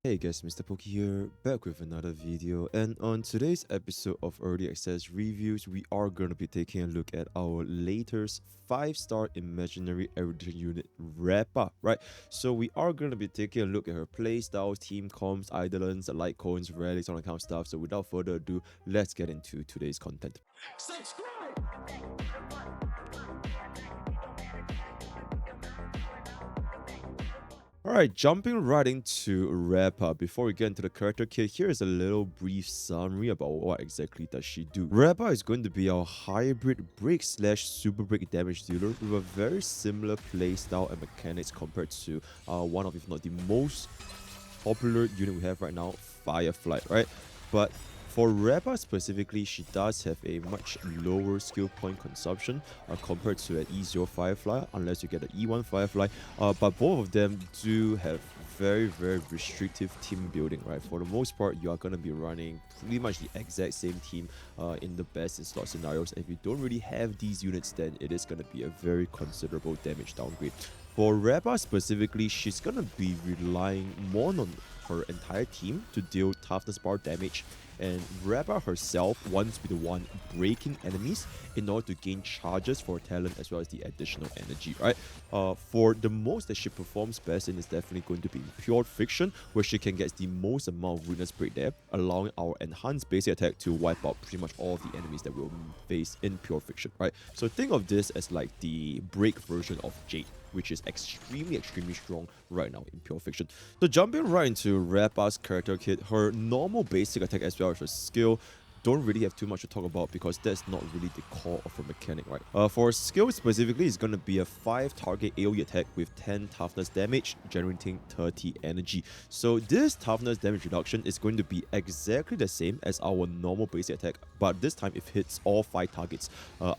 Hey guys, MrPokke here, back with another video, and on today's episode of Early Access Reviews, we are going to be taking a look at our latest 5-star imaginary erudition unit, Rappa, right? So we are going to be taking a look at her playstyles, team comps, Eidolons, Lightcones, Relics, all that kind of stuff. So without further ado, let's get into today's content. Alright, jumping right into Rappa. Before we get into the character kit, here's a little brief summary about what exactly does she do. Rappa is going to be our hybrid break slash super break damage dealer with a very similar playstyle and mechanics compared to one of, if not the most popular unit we have right now, Firefly, right? But for Rappa specifically, she does have a much lower skill point consumption compared to an E0 Firefly, unless you get an E1 Firefly. But both of them do have very restrictive team building, right? For the most part, you are going to be running pretty much the exact same team in the best in slot scenarios. If you don't really have these units, then it is going to be a very considerable damage downgrade. For Rappa specifically, she's going to be relying more on her entire team to deal toughness bar damage, and Rappa herself wants to be the one breaking enemies in order to gain charges for talent as well as the additional energy, right? For the most that she performs best in is definitely going to be pure friction, where she can get the most amount of weakness break there, allowing our enhanced basic attack to wipe out pretty much all of the enemies that we'll face in pure friction, right? So think of this as like the break version of Jade, which is extremely strong right now in pure fiction. So jumping right into Rappa's character kit, her normal basic attack as well as her skill don't really have too much to talk about because that's not really the core of her mechanic, right? For her skill specifically, it's going to be a 5 target AoE attack with 10 toughness damage, generating 30 energy. So this toughness damage reduction is going to be exactly the same as our normal basic attack, but this time it hits all 5 targets.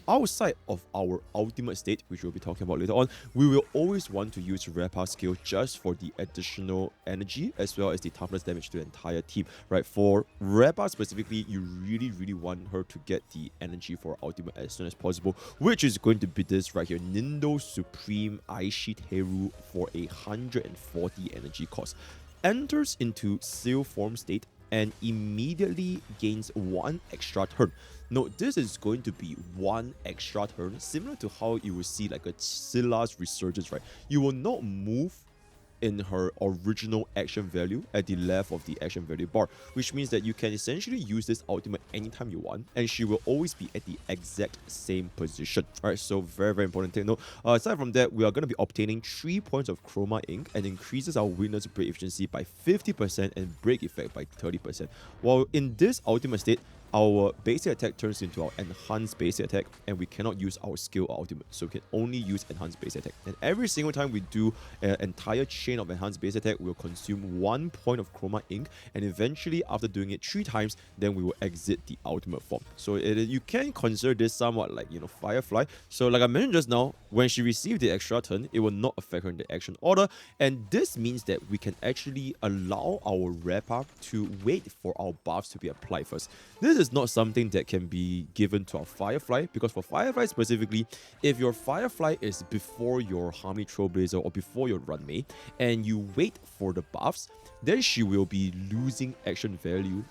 Outside of our ultimate state, which we'll be talking about later on, we will always want to use Rappa's skill just for the additional energy as well as the toughness damage to the entire team, right? For Rappa specifically, you really want her to get the energy for ultimate as soon as possible, which is going to be this right here, Nindo Supreme Aishi Teru for 140 energy cost. Enters into seal form state and immediately gains 1 extra turn. Note, this is going to be 1 extra turn, similar to how you will see like a Scylla's Resurgence, right? You will not move in her original action value at the left of the action value bar, which means that you can essentially use this ultimate anytime you want, and she will always be at the exact same position. Alright, so very important thing. Aside from that, we are going to be obtaining 3 points of Chroma Ink and increases our weakness break efficiency by 50% and break effect by 30%. While in this ultimate state, our basic attack turns into our enhanced basic attack, and we cannot use our skill or ultimate, so we can only use enhanced basic attack. And every single time we do an entire chain of enhanced basic attack, we'll consume 1 point of Chroma Ink, and eventually after doing it 3 times, then we will exit the ultimate form. So you can consider this somewhat like, Firefly. So like I mentioned just now, when she received the extra turn, it will not affect her in the action order, and this means that we can actually allow our Rappa to wait for our buffs to be applied first. This is not something that can be given to our Firefly, because for Firefly specifically, if your Firefly is before your Harmony Trailblazer or before your Runway, and you wait for the buffs, then she will be losing action value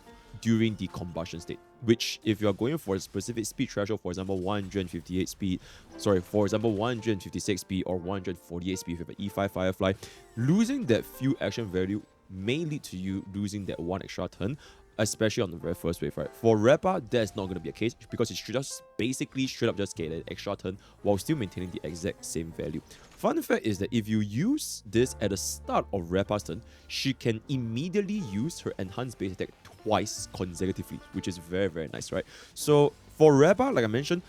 during the combustion state, which if you're going for a specific speed threshold, for example 158 speed, for example 156 speed or 148 speed with an E5 Firefly, losing that few action value may lead to you losing that 1 extra turn, especially on the very first wave, right? For Rappa, that's not going to be a case because it should just basically straight up just get an extra turn while still maintaining the exact same value. Fun fact is that if you use this at the start of Rappa's turn, she can immediately use her enhanced base attack twice consecutively, which is very nice, right? So for Rappa, like I mentioned,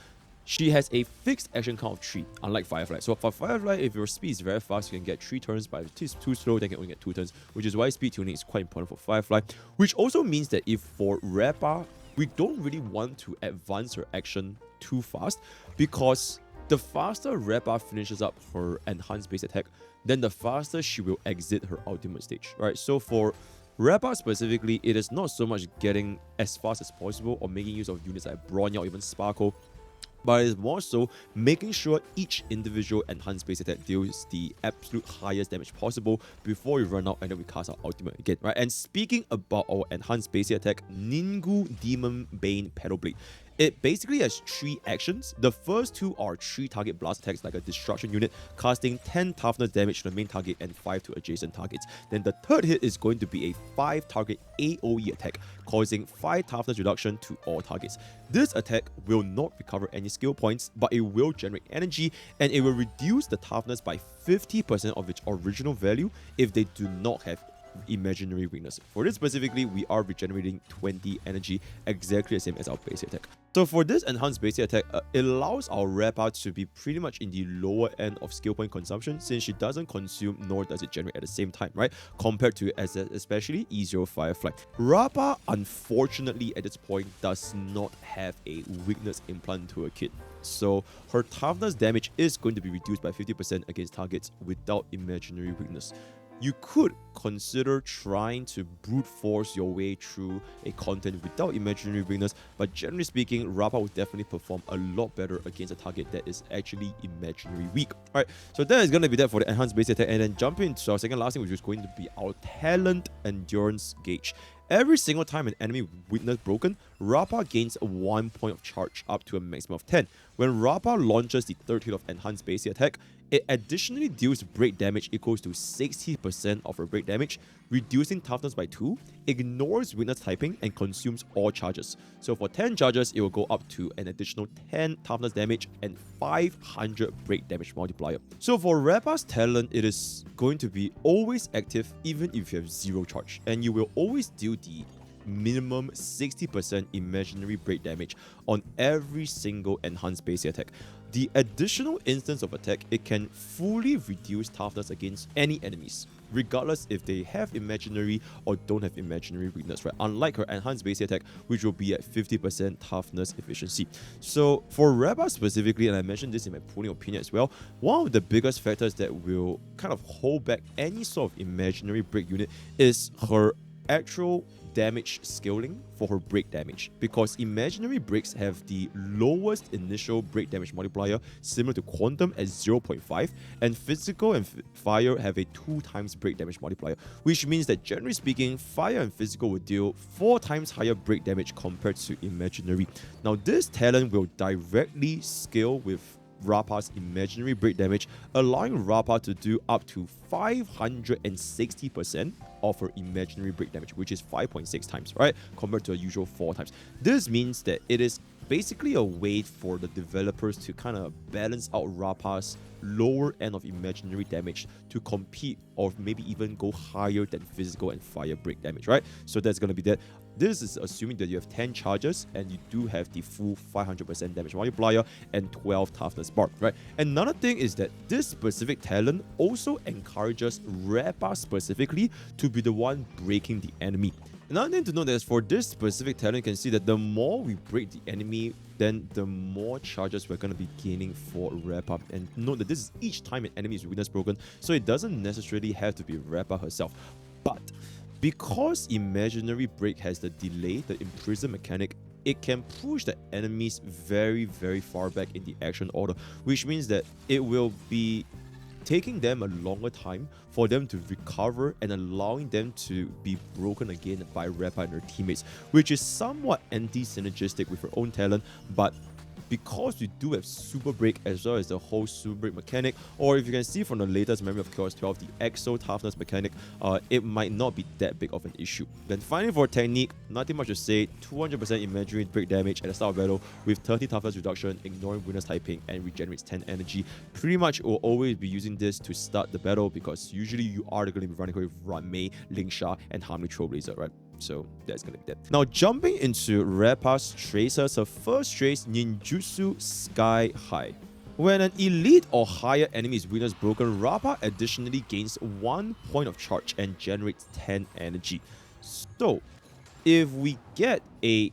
she has a fixed action count of 3, unlike Firefly. So for Firefly, if your speed is very fast, you can get 3 turns, but if it is too slow, then you can only get 2 turns, which is why speed tuning is quite important for Firefly, which also means that if for Rappa, we don't really want to advance her action too fast, because the faster Rappa finishes up her enhanced base attack, then the faster she will exit her ultimate stage, right? So for Rappa specifically, it is not so much getting as fast as possible or making use of units like Bronya or even Sparkle, but it's more so making sure each individual enhanced base attack deals the absolute highest damage possible before we run out and then we cast our ultimate again, right? And speaking about our enhanced base attack, Ningu Demon Bane Pedal Blade. It basically has 3 actions. The first 2 are 3 target blast attacks like a destruction unit, casting 10 toughness damage to the main target and 5 to adjacent targets. Then the third hit is going to be a 5 target AoE attack, causing 5 toughness reduction to all targets. This attack will not recover any skill points, but it will generate energy and it will reduce the toughness by 50% of its original value if they do not have imaginary weakness. For this specifically, we are regenerating 20 energy, exactly the same as our basic attack. So for this enhanced basic attack, it allows our Rappa to be pretty much in the lower end of skill point consumption, since she doesn't consume nor does it generate at the same time, right? Compared to especially E0 Firefly. Rappa, unfortunately at this point, does not have a weakness implant to her kit. So her toughness damage is going to be reduced by 50% against targets without imaginary weakness. You could consider trying to brute force your way through a content without imaginary weakness, but generally speaking, Rappa will definitely perform a lot better against a target that is actually imaginary weak. Alright, so that is going to be that for the enhanced base attack, and then jumping into our second last thing, which is going to be our talent endurance gauge. Every single time an enemy weakness broken, Rappa gains 1 point of charge up to a maximum of 10. When Rappa launches the third hit of enhanced basic attack, it additionally deals break damage equals to 60% of her break damage, reducing toughness by 2, ignores weakness typing, and consumes all charges. So for 10 charges, it will go up to an additional 10 toughness damage and 500 break damage multiplier. So for Rappa's talent, it is going to be always active even if you have 0 charge, and you will always deal the minimum 60% imaginary break damage on every single enhanced basic attack. The additional instance of attack, it can fully reduce toughness against any enemies, regardless if they have imaginary or don't have imaginary weakness, right? Unlike her enhanced basic attack, which will be at 50% toughness efficiency. So for Rappa specifically, and I mentioned this in my pooling opinion as well, one of the biggest factors that will kind of hold back any sort of imaginary break unit is her actual damage scaling for her break damage, because imaginary breaks have the lowest initial break damage multiplier similar to quantum at 0.5, and physical and fire have a 2 times break damage multiplier, which means that generally speaking, fire and physical will deal 4 times higher break damage compared to imaginary. Now this talent will directly scale with Rappa's imaginary break damage, allowing Rappa to do up to 560% of her imaginary break damage, which is 5.6 times, right? Compared to a usual 4 times. This means that it is basically a way for the developers to kind of balance out Rappa's lower end of imaginary damage to compete or maybe even go higher than physical and fire break damage, right? So that's going to be that. This is assuming that you have 10 charges and you do have the full 500% damage multiplier and 12 toughness bar, right? Another thing is that this specific talent also encourages Rappa specifically to be the one breaking the enemy. Another thing to note is for this specific talent, you can see that the more we break the enemy, then the more charges we're going to be gaining for Rappa. And note that this is each time an enemy is weakness broken, so it doesn't necessarily have to be Rappa herself. But because imaginary break has the delay, the imprison mechanic, it can push the enemies very, very far back in the action order, which means that it will be taking them a longer time for them to recover and allowing them to be broken again by Rappa and her teammates, which is somewhat anti-synergistic with her own talent. But because we do have Super Break as well as the whole Super Break mechanic, or if you can see from the latest Memory of Chaos 12, the Exo Toughness mechanic, it might not be that big of an issue. Then finally for technique, nothing much to say, 200% imaginary break damage at the start of battle with 30 toughness reduction, ignoring weakness typing, and regenerates 10 energy. Pretty much will always be using this to start the battle, because usually you are going to be running with Ranmei, Lingsha, and Harmony Trailblazer, right? So that's gonna be that. Now jumping into Rappa's tracers, her first trace, Ninjutsu Sky High. When an elite or higher enemy is weakness broken, Rappa additionally gains 1 point of charge and generates 10 energy. So if we get a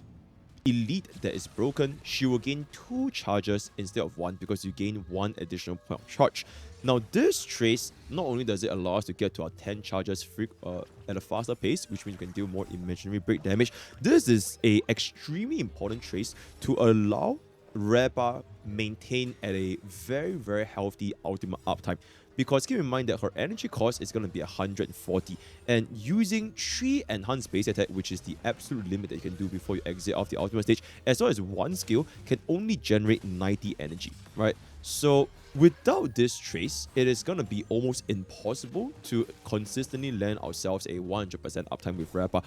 elite that is broken, she will gain 2 charges instead of 1, because you gain 1 additional point of charge. Now this trace, not only does it allow us to get to our 10 charges at a faster pace, which means we can deal more imaginary break damage, this is a extremely important trace to allow Rappa maintain at a very healthy ultimate uptime. Because keep in mind that her energy cost is going to be 140, and using 3 enhanced base attack, which is the absolute limit that you can do before you exit off the ultimate stage, as well as 1 skill, can only generate 90 energy, right? So without this trace, it is going to be almost impossible to consistently land ourselves a 100% uptime with Rappa.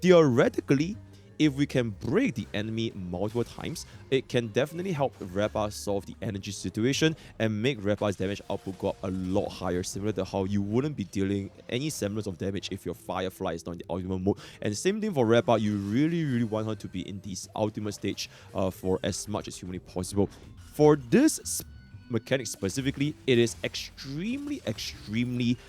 Theoretically, if we can break the enemy multiple times, it can definitely help Rappa solve the energy situation and make Rappa's damage output go up a lot higher, similar to how you wouldn't be dealing any semblance of damage if your Firefly is not in the ultimate mode. And same thing for Rappa, you really want her to be in this ultimate stage for as much as humanly possible. For this mechanic specifically, it is extremely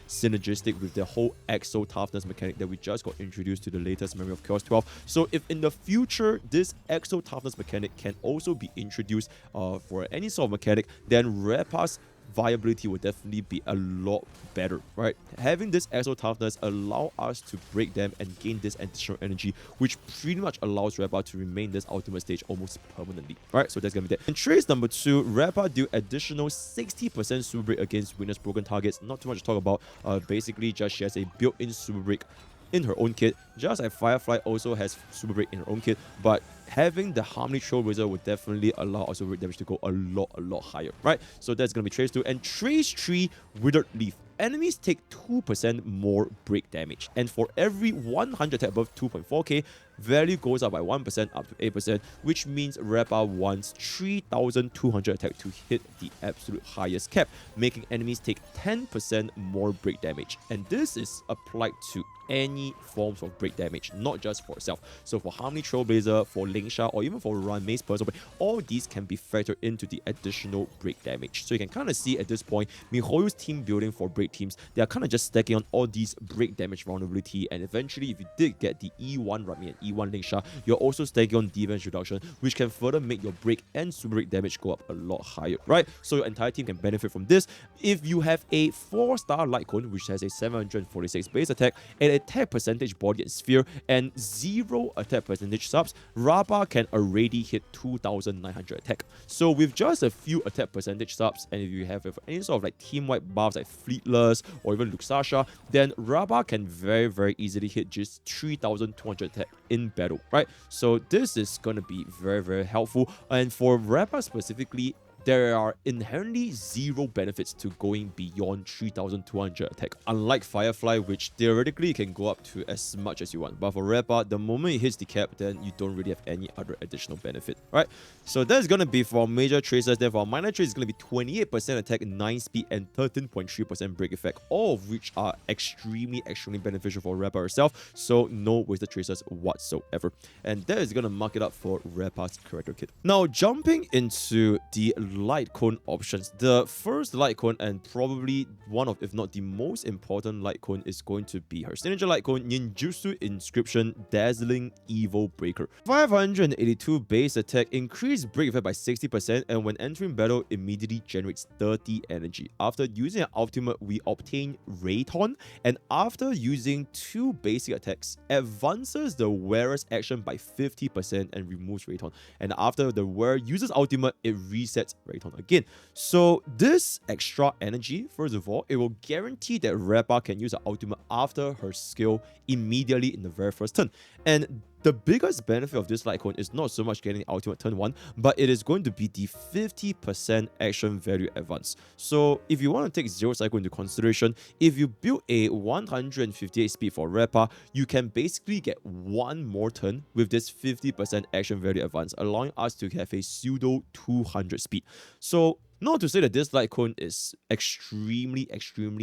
synergistic with the whole Exo Toughness mechanic that we just got introduced to the latest Memory of Chaos 12. So if in the future this Exo Toughness mechanic can also be introduced for any sort of mechanic, then Rappa's viability will definitely be a lot better, right? Having this Exo Toughness allow us to break them and gain this additional energy, which pretty much allows Rappa to remain this ultimate stage almost permanently, right? So that's gonna be that. And trace number 2, Rappa do additional 60% super break against witness broken targets. Not too much to talk about. Basically, just she has a built-in super break in her own kit, just like Firefly also has super break in her own kit, but having the Harmony Trailblazer would definitely allow our super break damage to go a lot higher, right? So that's gonna be trace 2. And trace 3, Withered Leaf. Enemies take 2% more break damage, and for every 100 attack above 2.4k, value goes up by 1% up to 8%, which means Rappa wants 3200 attack to hit the absolute highest cap, making enemies take 10% more break damage. And this is applied to any forms of break damage, not just for itself. So for Harmony Trailblazer, for Lingsha, or even for Run Mace Personal Break, all these can be factored into the additional break damage. So you can kind of see at this point, MiHoYo's team building for break teams, they are kind of just stacking on all these break damage vulnerability, and eventually if you did get the E1 Rami and E1 Lingsha, you're also stacking on defense reduction, which can further make your break and super break damage go up a lot higher, right? So your entire team can benefit from this. If you have a 4-star Lightcone, which has a 746 base attack, and attack percentage body and sphere, and 0 attack percentage subs, Rappa can already hit 2900 attack. So with just a few attack percentage subs, and if you have any sort of like team-wide buffs like Fleetless or even Luxasha, then Rappa can very easily hit just 3200 attack in battle, right? So this is going to be very helpful. And for Rappa specifically, there are inherently 0 benefits to going beyond 3200 attack, unlike Firefly, which theoretically can go up to as much as you want. But for Rappa, the moment it hits the cap, then you don't really have any other additional benefit, right? So that's going to be for major traces. Then for our minor trace, it's going to be 28% attack, 9 speed, and 13.3% break effect, all of which are extremely beneficial for Rappa herself. So no wasted traces whatsoever. And that is going to mark it up for Rappa's character kit. Now, jumping into the Lightcone options. The first Lightcone, and probably one of, if not the most important Lightcone, is going to be her signature Lightcone, Ninjutsu Inscription Dazzling Evil Breaker. 582 base attack, increased break effect by 60%, and when entering battle, immediately generates 30 energy. After using an ultimate, we obtain Rayton, and after using 2 basic attacks, advances the wearer's action by 50% and removes Rayton. And after the wearer uses ultimate, it resets Rayton again. So this extra energy, first of all, it will guarantee that Rappa can use her ultimate after her skill immediately in the very first turn. And the biggest benefit of this Lightcone is not so much getting the ultimate turn 1, but it is going to be the 50% action value advance. So if you want to take Zero Cycle into consideration, if you build a 158 speed for Rappa, you can basically get 1 more turn with this 50% action value advance, allowing us to have a pseudo 200 speed. So not to say that this Lightcone is extremely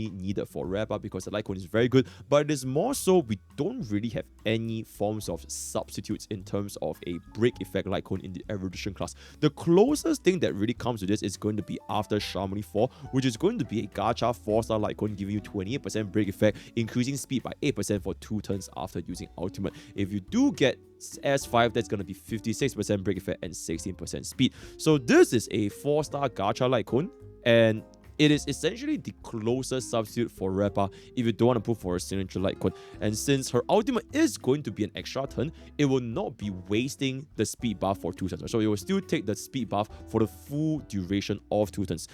needed for Rappa, because the Lightcone is very good, but it is more so we don't really have any forms of substitutes in terms of a break effect Lightcone in the evolution class. The closest thing that really comes to this is going to be after Sharmony 4, which is going to be a gacha 4-star Lightcone giving you 28% break effect, increasing speed by 8% for 2 turns after using ultimate. If you do get S5, that's going to be 56% break effect and 16% speed. So this is a 4-star gacha Lightcone, and It is essentially the closest substitute for Rappa if you don't want to put for a signature Lightcone. And since her ultimate is going to be an extra turn, it will not be wasting the speed buff for 2 turns. So it will still take the speed buff for the full duration of 2 turns.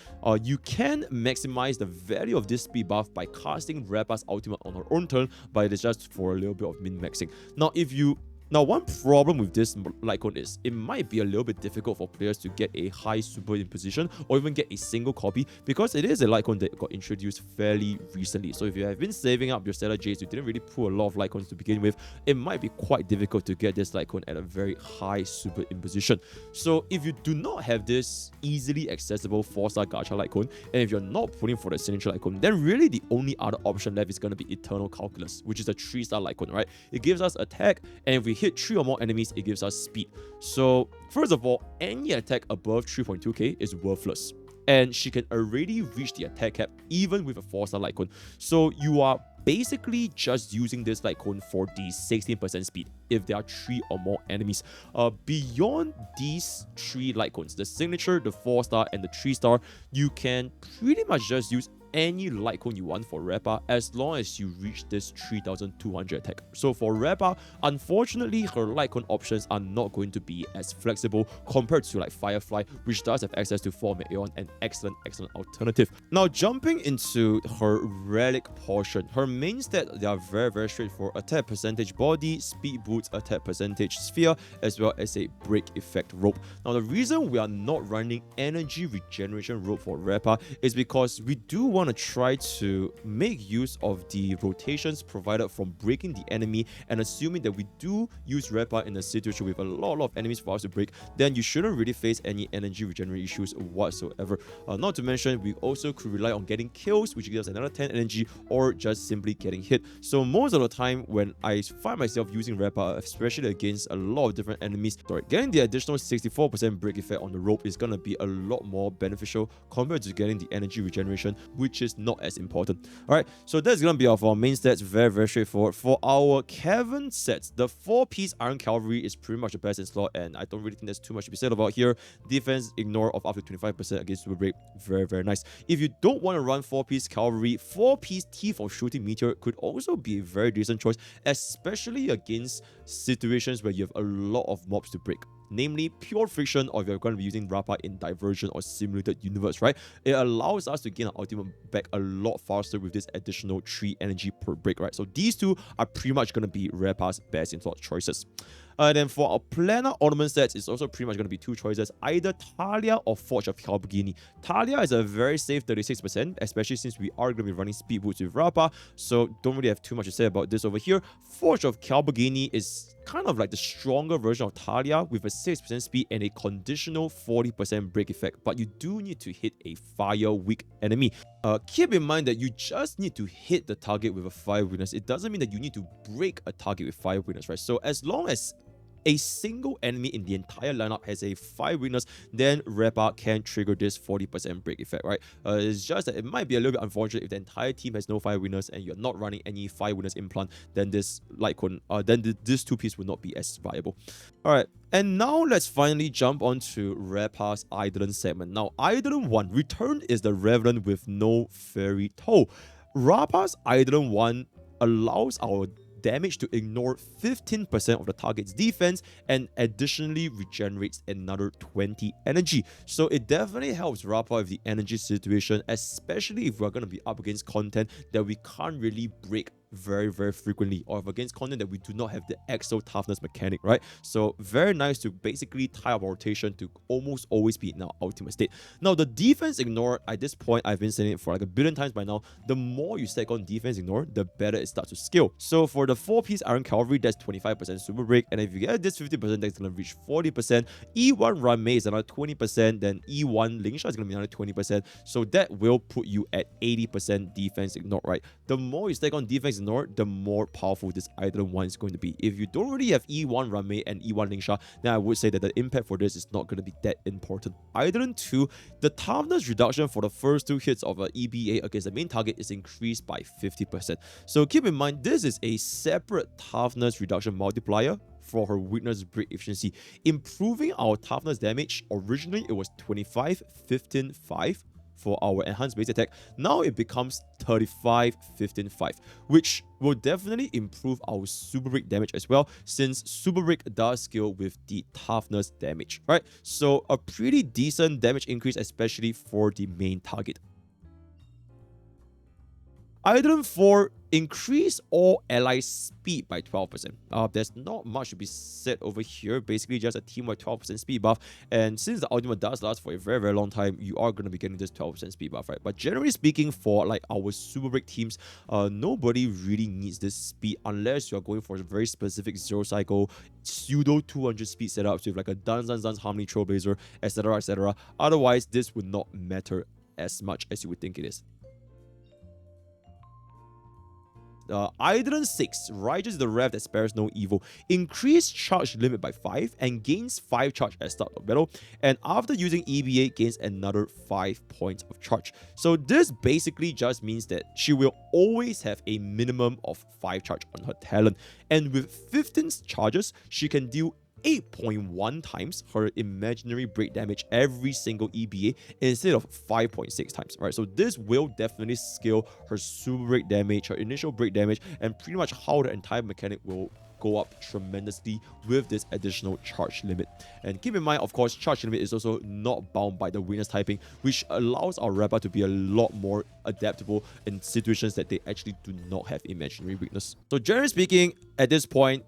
You can maximize the value of this speed buff by casting Rappa's ultimate on her own turn, but it is just for a little bit of min-maxing. Now, one problem with this Lightcone is it might be a little bit difficult for players to get a high super imposition or even get a single copy because it is a Lightcone that got introduced fairly recently. So if you have been saving up your Stellar Jades, you didn't really pull a lot of Lightcones to begin with, it might be quite difficult to get this Lightcone at a very high super imposition. So if you do not have this easily accessible 4-star gacha Lightcone, and if you're not pulling for the signature Lightcone, then really the only other option left is going to be Eternal Calculus, which is a 3-star Lightcone, right? It gives us attack, and if we hit 3 or more enemies, it gives us speed. So first of all, any attack above 3.2k is worthless, and she can already reach the attack cap even with a 4-star Lightcone. So you are basically just using this Lightcone for the 16% speed if there are 3 or more enemies. Beyond these 3 Lightcones, the signature, the 4-star, and the 3-star, you can pretty much just use any Lightcone you want for Rappa as long as you reach this 3200 attack. So for Rappa, unfortunately, her Lightcone options are not going to be as flexible compared to like Firefly, which does have access to 4 Aeon, an excellent alternative. Now, jumping into her relic portion, her main stats, they are very straightforward: attack percentage body, speed boots, attack percentage sphere, as well as a break effect rope. Now, the reason we are not running energy regeneration rope for Rappa is because we do want to try to make use of the rotations provided from breaking the enemy, and assuming that we do use Rappa in a situation with a lot of enemies for us to break, then you shouldn't really face any energy regeneration issues whatsoever. Not to mention, we also could rely on getting kills, which gives us another 10 energy, or just simply getting hit. So most of the time when I find myself using Rappa, especially against a lot of different enemies, getting the additional 64% break effect on the rope is going to be a lot more beneficial compared to getting the energy regeneration, which is not as important. Alright, so that's gonna be our main stats. Very straightforward. For our Kevin sets, the 4-piece Iron Cavalry is pretty much the best in slot, and I don't really think there's too much to be said about here. Defense ignore of up to 25% against super break, very nice. If you don't want to run 4-piece Cavalry, 4-piece Teeth of Shooting Meteor could also be a very decent choice, especially against situations where you have a lot of mobs to break, namely pure friction, or if you're going to be using Rappa in Divergent or Simulated Universe, right? It allows us to gain our ultimate back a lot faster with this additional 3 energy per break, right? So these two are pretty much going to be Rappa's best in slot choices. Then for our Planner Ornament sets, it's also pretty much going to be 2 choices, either Talia or Forge of Calbagini. Talia is a very safe 36%, especially since we are going to be running speed boots with Rappa, so don't really have too much to say about this over here. Forge of Calbagini is kind of like the stronger version of Talia with a 6% speed and a conditional 40% break effect, but you do need to hit a fire weak enemy. Keep in mind that you just need to hit the target with a fire weakness. It doesn't mean that you need to break a target with fire weakness, right? So as long as a single enemy in the entire lineup has a fire weakness, then Rappa can trigger this 40% break effect, right? It's just that it might be a little bit unfortunate if the entire team has no fire weakness and you're not running any fire weakness implant, then this Lightcone, this 2-piece will not be as viable. Alright, and now let's finally jump onto Rappa's Eidolon segment. Now, Eidolon 1, Return is the Revenant with no fairy toe. Rappa's Eidolon 1 allows our damage to ignore 15% of the target's defense and additionally regenerates another 20 energy. So it definitely helps Rappa with the energy situation, especially if we're going to be up against content that we can't really break very frequently, or if against content that we do not have the exo toughness mechanic, right? So very nice to basically tie up our rotation to almost always be in our ultimate state. Now, the defense ignore, at this point, I've been saying it for like a billion times by now, the more you stack on defense ignore, the better it starts to scale. So for the 4-piece Iron Cavalry, that's 25% super break, and if you get this 50%, that's going to reach 40%. E1 Ranmei is another 20%, then E1 Lingsha is going to be another 20%, so that will put you at 80% defense ignore, right? The more you stack on defense ignore, the more powerful this Eidolon 1 is going to be. If you don't already have E1 Ranmei and E1 Lingsha, then I would say that the impact for this is not going to be that important. Eidolon 2, the toughness reduction for the first 2 hits of an EBA against the main target is increased by 50%. So keep in mind, this is a separate toughness reduction multiplier for her weakness break efficiency, improving our toughness damage. Originally, it was 25, 15, 5. for our enhanced base attack. Now it becomes 35, 15, 5, which will definitely improve our super break damage as well, since super break does scale with the toughness damage, right? So a pretty decent damage increase, especially for the main target. Item 4, increase all allies speed by 12%. There's not much to be said over here. Basically, just a team-wide 12% speed buff. And since the ultimate does last for a very, very long time, you are going to be getting this 12% speed buff, right? But generally speaking, for like our super break teams, nobody really needs this speed unless you're going for a very specific zero cycle, pseudo 200 speed setups with like a Duns Harmony Trailblazer, etc., etc. Otherwise, this would not matter as much as you would think it is. Eidolons 6, Righteous the Rev that spares no evil. Increase charge limit by 5 and gains 5 charge at start of battle. And after using EBA, gains another 5 points of charge. So this basically just means that she will always have a minimum of 5 charge on her talent. And with 15 charges, she can deal 8.1 times her imaginary break damage every single EBA instead of 5.6 times, right? So this will definitely scale her super break damage, her initial break damage, and pretty much how the entire mechanic will go up tremendously with this additional charge limit. And keep in mind, of course, charge limit is also not bound by the weakness typing, which allows our Rappa to be a lot more adaptable in situations that they actually do not have imaginary weakness. So generally speaking, at this point,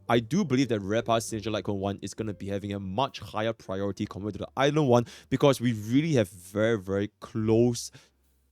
I do believe that Rappa's signature Lightcone 1 is going to be having a much higher priority compared to the Eidolon 1, because we really have very, very close.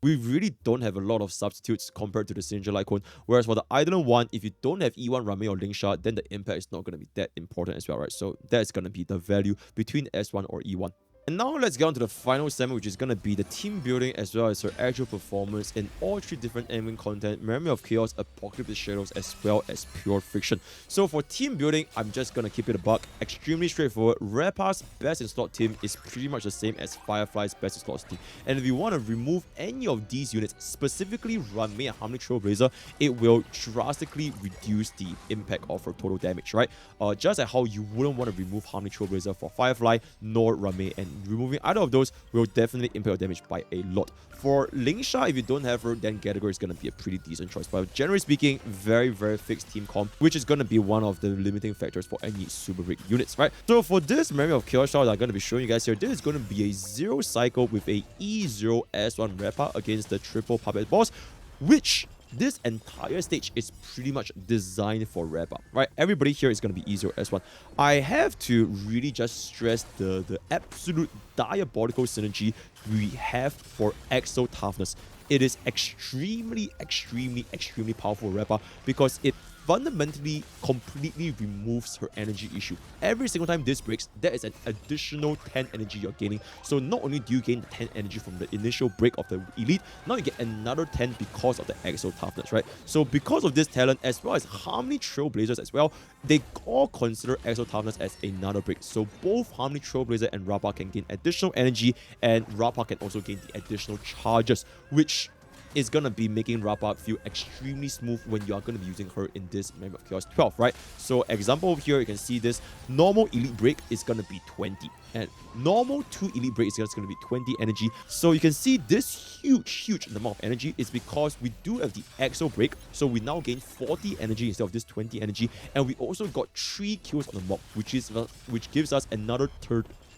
We really don't have a lot of substitutes compared to the signature Lightcone. Whereas for the Eidolon 1, if you don't have E1 Rame or Lingsha, then the impact is not going to be that important as well, right? So that's going to be the value between S1 or E1. And now let's get on to the final segment, which is going to be the team building as well as her actual performance in all 3 different Endgame content, Memory of Chaos, Apocalyptic Shadows, as well as Pure Fiction. So for team building, I'm just going to keep it a buck. Extremely straightforward. Rappa's best in slot team is pretty much the same as Firefly's best in slot team. And if you want to remove any of these units, specifically Rame and Harmony Trailblazer, it will drastically reduce the impact of her total damage, right? Just like how you wouldn't want to remove Harmony Trailblazer for Firefly nor Rame, and removing either of those will definitely impact your damage by a lot. For Lingsha, if you don't have her, then Gallagher is going to be a pretty decent choice. But generally speaking, very, very fixed team comp, which is going to be one of the limiting factors for any super break units, right? So for this Memory of Chaos shot that I'm going to be showing you guys here, this is going to be a 0 cycle with a E0 S1 Rappa against the triple puppet boss, which this entire stage is pretty much designed for Rappa, right? Everybody here is going to be E0 S1. I have to really just stress the absolute diabolical synergy we have for Exo Toughness. It is extremely, extremely, extremely powerful Rappa because it fundamentally completely removes her energy issue. Every single time this breaks, there is an additional 10 energy you're gaining. So not only do you gain 10 energy from the initial break of the elite, now you get another 10 because of the Exo Toughness, right? So because of this talent, as well as Harmony Trailblazers as well, they all consider Exo Toughness as another break. So both Harmony Trailblazer and Rappa can gain additional energy, and Rappa can also gain the additional charges, which is going to be making Rappa feel extremely smooth when you are going to be using her in this Memory of Chaos 12, right? So example over here, you can see this normal elite break is going to be 20, and normal 2 elite break is just going to be 20 energy. So you can see this huge amount of energy is because we do have the Exo break, so we now gain 40 energy instead of this 20 energy, and we also got 3 kills on the mob, which gives us another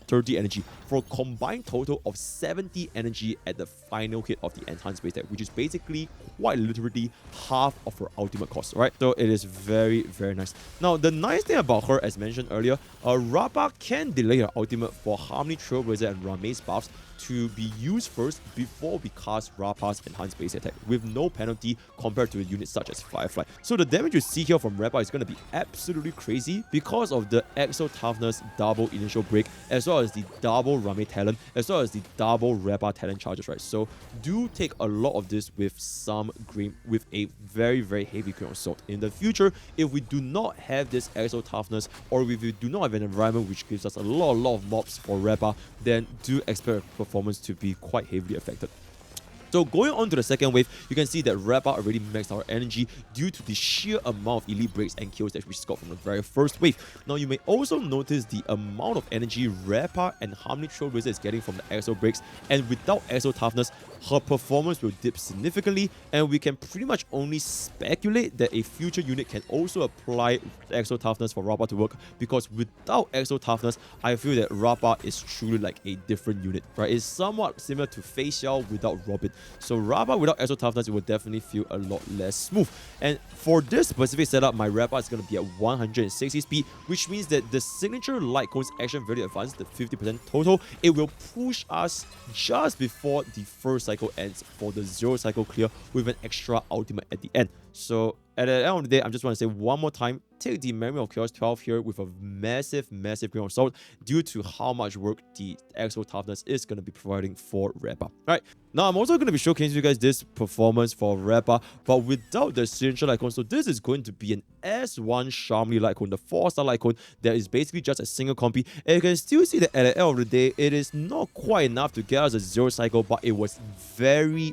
30 energy for a combined total of 70 energy at the final hit of the enhanced base attack, which is basically quite literally half of her ultimate cost, right? So it is very, very nice. Now, the nice thing about her, as mentioned earlier, Rappa can delay her ultimate for Harmony Trailblazer and Rame's buffs to be used first before we cast Rappa's enhanced base attack with no penalty compared to a unit such as Firefly. So the damage you see here from Rappa is going to be absolutely crazy because of the Exo Toughness double initial break, as well as the double Rame talent, as well as the double Rappa talent charges, right? So do take a lot of this with some grain, with a very, very heavy grain of salt. In the future, if we do not have this Exo Toughness, or if we do not have an environment which gives us a lot of mobs for Rappa, then do expect performance to be quite heavily affected. So going on to the second wave, you can see that Rappa already maxed our energy due to the sheer amount of elite breaks and kills that we got from the very first wave. Now you may also notice the amount of energy Rappa and Harmony Trailblazer is getting from the exo breaks, and without exo toughness, her performance will dip significantly, and we can pretty much only speculate that a future unit can also apply exo toughness for Rappa to work, because without exo toughness, I feel that Rappa is truly like a different unit, right? It's somewhat similar to Fei Xiao without Robin. So Rappa without exo toughness, it will definitely feel a lot less smooth. And for this specific setup, my Rappa is going to be at 160 speed, which means that the signature Lightcone's action value advance, the 50% total, it will push us just before the first cycle ends for the 0 cycle clear with an extra ultimate at the end. So at the end of the day, I just want to say one more time, take the Memory of Chaos 12 here with a massive grain of salt due to how much work the exo toughness is going to be providing for Rappa. Alright, now I'm also going to be showcasing you guys this performance for Rappa, but without the signature Lightcone. So this is going to be an S1 Sharmly Lightcone, the 4-star Lightcone that is basically just a single compy. And you can still see that at the end of the day, it is not quite enough to get us a 0 cycle, but it was very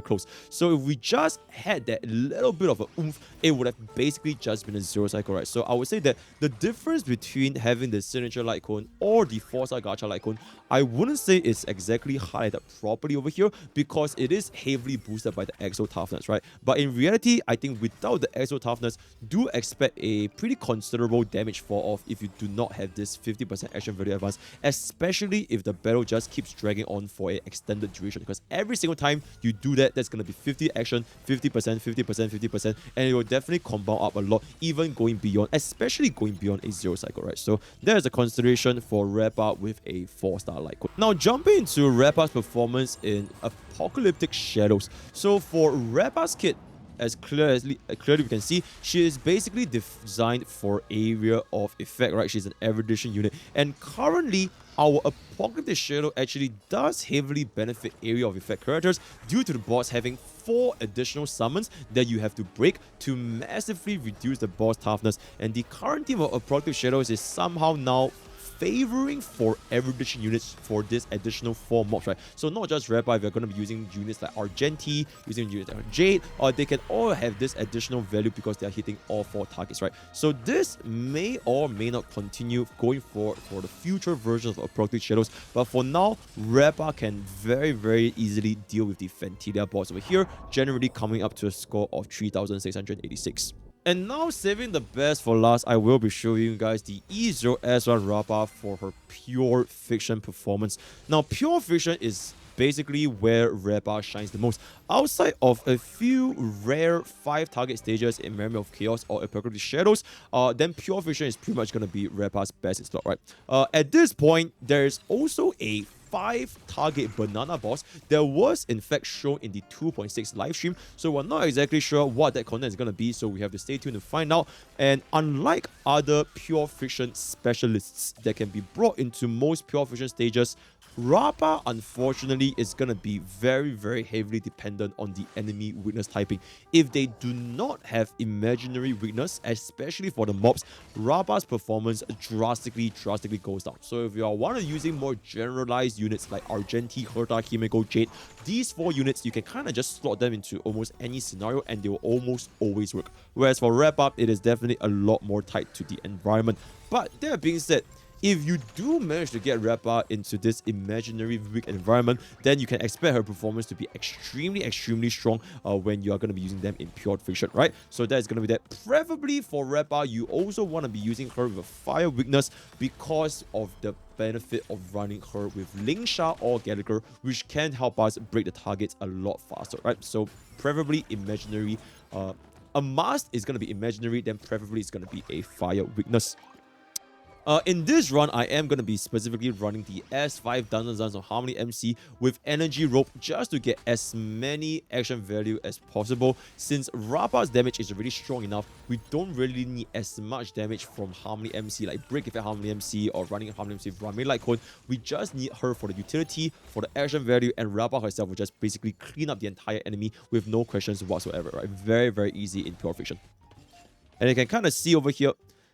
close. So if we just had that little bit of a oomph, it would have basically just been a 0 cycle, right? So I would say that the difference between having the signature Lightcone or the 4-star gacha Lightcone, I wouldn't say it's exactly highlighted properly over here, because it is heavily boosted by the exo toughness, right? But in reality, I think without the exo toughness, do expect a pretty considerable damage fall off if you do not have this 50% action value advance, especially if the battle just keeps dragging on for an extended duration, because every single time you do that, that's going to be 50 action, 50%, 50%, 50%, and it will definitely compound up a lot, even going beyond, especially going beyond a 0 cycle, right? So there's a consideration for Rappa with a 4-star Lightcone. Now jumping into Rappa's performance in Apocalyptic Shadows. So for Rappa's kit, as clearly we can see, she is basically designed for area of effect, right? She's an erudition unit, and currently our Apocalyptic Shadow actually does heavily benefit area of effect characters due to the boss having 4 additional summons that you have to break to massively reduce the boss toughness. And the current team of Apocalyptic Shadows is somehow now favoring for erudition units for this additional 4 mobs, right? So not just Rappa, if you're going to be using units like Argenti, using units like Jade, or they can all have this additional value because they're hitting all 4 targets, right? So this may or may not continue going forward for the future versions of Apocalyptic Shadows, but for now, Rappa can very easily deal with the Fantilia boss over here, generally coming up to a score of 3,686. And now, saving the best for last, I will be showing you guys the E0S1 Rappa for her pure fiction performance. Now, pure fiction is basically where Rappa shines the most. Outside of a few rare 5 target stages in Memory of Chaos or Apocalyptic Shadows, then pure fiction is pretty much going to be Rappa's best in slot, right? At this point, there is also a 5 target banana boss that was in fact shown in the 2.6 live stream, so we're not exactly sure what that content is going to be, so we have to stay tuned to find out. And unlike other pure fiction specialists that can be brought into most pure fiction stages, Rappa unfortunately is going to be very heavily dependent on the enemy weakness typing. If they do not have imaginary weakness, especially for the mobs, Rappa's performance drastically goes down. So if you are one of using more generalized units like Argenti, Herta, Himeko, Jade, these 4 units, you can kind of just slot them into almost any scenario and they will almost always work. Whereas for Rappa, it is definitely a lot more tied to the environment. But that being said, if you do manage to get Rappa into this imaginary weak environment, then you can expect her performance to be extremely strong when you are going to be using them in pure fiction, right? So that is going to be that. Preferably for Rappa, you also want to be using her with a fire weakness because of the benefit of running her with Lingsha or Gallagher, which can help us break the targets a lot faster, right? So preferably imaginary. A must is going to be imaginary, then preferably it's going to be a fire weakness. In this run, I am going to be specifically running the S5 Dungeons of Harmony MC with Energy Rope just to get as many action value as possible. Since Rappa's damage is already strong enough, we don't really need as much damage from Harmony MC, like Break Effect Harmony MC or running Harmony MC with Rami Lightcone. We just need her for the utility, for the action value, and Rappa herself will just basically clean up the entire enemy with no questions whatsoever, right? Very easy in pure fiction. And you can kind of see over here.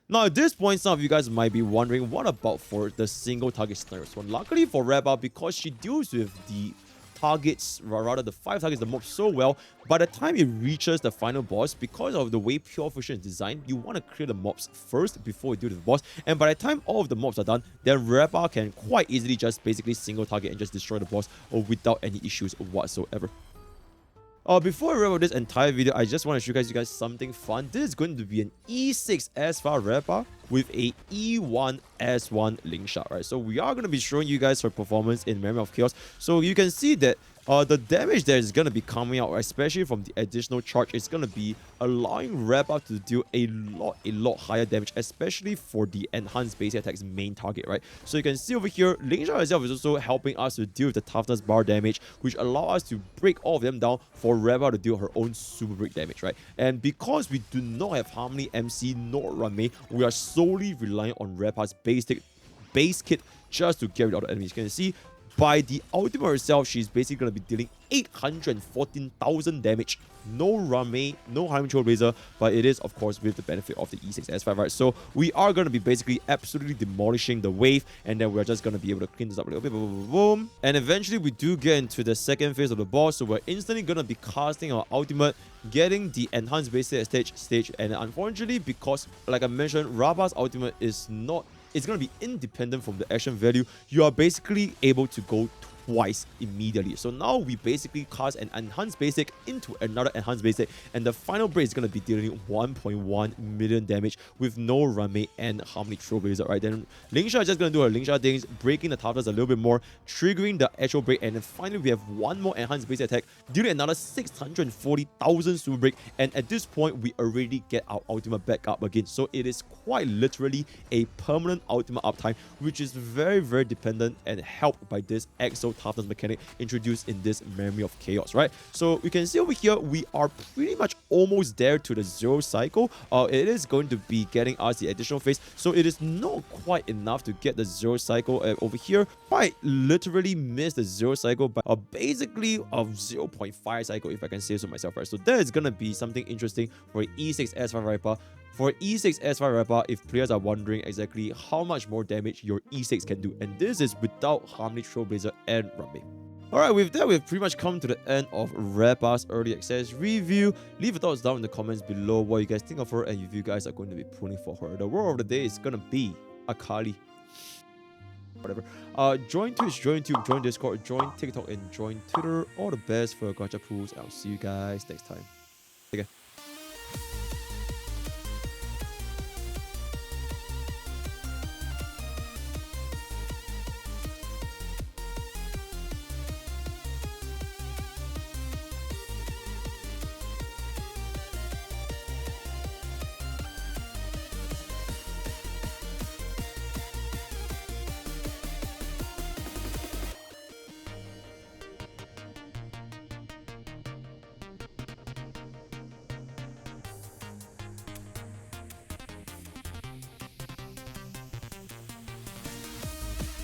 Now, at this point, some of you guys might be wondering, what about for the single target scenarios? Well, luckily for Rappa, because she deals with the targets, rather the 5 targets the mob so well. By the time it reaches the final boss, because of the way Pure Fusion is designed, you want to clear the mobs first before you do the boss. And by the time all of the mobs are done, then Rappa can quite easily just basically single target and just destroy the boss without any issues whatsoever. Before I wrap up this entire video, I just want to show you guys something fun. This is going to be an E6 S5 Rappa with a E1 S1 link shot, right? So we are going to be showing you guys her performance in Memory of Chaos. So you can see that the damage that is going to be coming out, especially from the additional charge, is going to be allowing Rappa to deal a lot higher damage, especially for the enhanced basic attack's main target, right? So you can see over here, Link Shot itself is also helping us to deal with the toughness bar damage, which allow us to break all of them down for Rappa to deal her own super break damage, right? And because we do not have Harmony MC nor Rame, we are solely relying on Rappa's base kit just to get rid of the enemies. You can see by the ultimate herself, she's basically going to be dealing 814,000 damage. No Rame, no Harmony Trailblazer, but it is, of course, with the benefit of the E6 S5, right? So we are going to be basically absolutely demolishing the wave, and then we're just going to be able to clean this up a little bit. Boom, boom, boom. And eventually, we do get into the second phase of the boss, so we're instantly going to be casting our ultimate, getting the enhanced basic stage. And unfortunately, because, like I mentioned, Rappa's ultimate is not... It's going to be independent from the action value. You are basically able to go twice immediately. So now we basically cast an enhanced basic into another enhanced basic, and the final break is going to be dealing 1.1 million damage with no Rame and Harmony Trailblazer, right? Then Link Shot is just going to do her Link Shot things, breaking the toughness a little bit more, triggering the actual break, and then finally we have one more enhanced basic attack, dealing another 640,000 super break, and at this point we already get our ultimate back up again. So it is quite literally a permanent ultimate uptime, which is very dependent and helped by this EXO toughness mechanic introduced in this Memory of Chaos, right? So you can see over here, we are pretty much almost there to the 0 cycle. It is going to be getting us the additional phase, so it is not quite enough to get the 0 cycle over here. Quite literally missed the 0 cycle by basically a 0.5 cycle, if I can say so myself, right? So that is gonna be something interesting for E6 S5 Rappa. For E6 S5 Rappa, if players are wondering exactly how much more damage your E6 can do, and this is without Harmony Trailblazer and Rame. Alright, with that, we've pretty much come to the end of Rappa's early access review. Leave your thoughts down in the comments below what you guys think of her and if you guys are going to be pulling for her. The word of the day is gonna be Akali. Whatever. Join Twitch, join YouTube, join Discord, join TikTok, and join Twitter. All the best for your gacha pools. I'll see you guys next time. Take care.